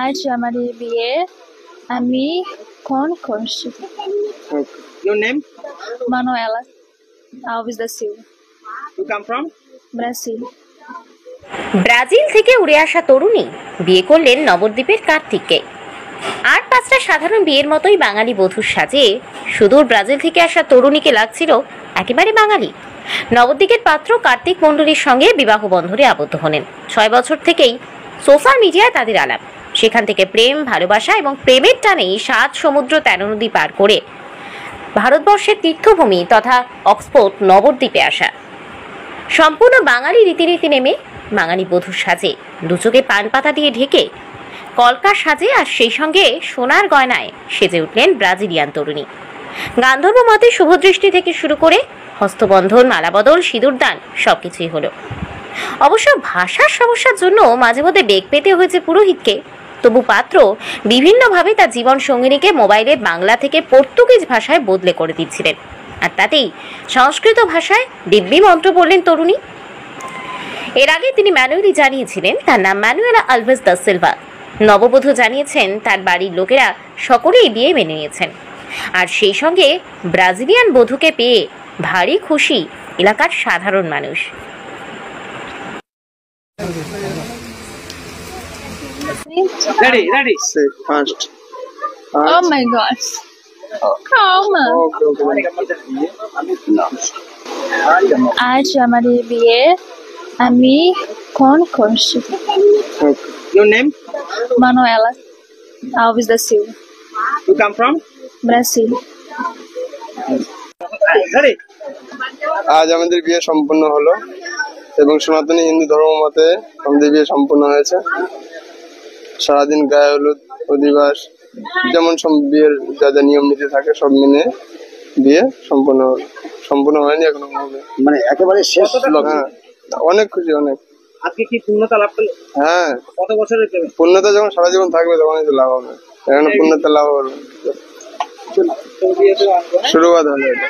আজ আমাদের বিয়ে। আমি ফোন করছি। Your name? Manuela Alves da Silva. You come from? Brasil. Brazil থেকে উড়ে আসা তরুণী বিয়ে করলেন নবদ্বীপের কার্তিককে। আর পাঁচটা সাধারণ বিয়ের মতোই বাঙালি বধূর সাজে সুদূর ব্রাজিল থেকে আসা তরুণীকে লাগছিল একেবারে বাঙালি। নবদ্বীপের পাত্র কার্তিক মণ্ডলীর সঙ্গে বিবাহ বন্ধনে আবদ্ধ হলেন। 6 বছর থেকেই সোশ্যাল মিডিয়ায় তাদের আলাপ। সেখান থেকে প্রেম, ভালোবাসা এবং প্রেমের টানেই 7 সমুদ্র 13 নদী পার করে ভারতবর্ষের তীর্থভূমি তথা অক্সফোর্ড নবদ্বীপে আসা। সম্পূর্ণ বাঙালি রীতিনীতি নেমে বাঙালি বধূর সাজে দুচোখে পান পাতা দিয়ে ঢেকে কলকার সাজে আর সেই সঙ্গে সোনার গয়নায় সেজে উঠলেন ব্রাজিলিয়ান তরুণী। গান্ধর্ব মতে শুভদৃষ্টি থেকে শুরু করে হস্তবন্ধন, মালাবদল, সিঁদুরদান সবকিছুই হলো। অবশ্য ভাষার সমস্যার জন্য মাঝে মধ্যে বেগ পেতে হয়েছে পুরোহিতকে। তবু পাত্র বিভিন্নভাবে তার জীবন সঙ্গিনীকে মোবাইলে বাংলা থেকে পর্তুগিজ ভাষায় বদলে করে দিচ্ছিলেন, আর তাতেই সংস্কৃত ভাষায় দিব্যি মন্ত্র বললেন তরুণী। এর আগে তিনি ম্যানুয়ালি জানিয়েছিলেন তার নাম ম্যানুয়েলা আলভেস দা সিলভা। নববধূ জানিয়েছেন তার বাড়ির লোকেরা সকলেই বিয়ে মেনে নিয়েছেন, আর সেই সঙ্গে ব্রাজিলিয়ান বধূকে পেয়ে ভারী খুশি এলাকার সাধারণ মানুষ। Ready. Say first. Oh my gosh. Calma. আজ আমাদের বিয়ে। আমি ফোন করছি। Your name? Manuela Alves da Silva. You come from? Brasil. Ready. আজ আমাদের বিয়ে সম্পূর্ণ হলো এবং সনাতনী হিন্দু ধর্ম মতে আমাদের বিয়ে সম্পূর্ণ হয়েছে। সারাদিন গায়ে হলুদ, অধিবাস, যেমন সব বিয়ের যা যা নিয়ম নীতি থাকে সব মেনে বিয়ে সম্পূর্ণ হয়নি, এখনো হবে। মানে একেবারে শেষ লগ্ন। হ্যাঁ, অনেক খুশি, অনেক। আজকে কি পূর্ণতা লাভ করলে? হ্যাঁ, কত বছরের প্রেম? পূর্ণতা যখন সারা জীবন থাকবে তখনই তো লাভ হবে। এখন পূর্ণতা লাভ হবে, শুরুয়াত হলো এটা।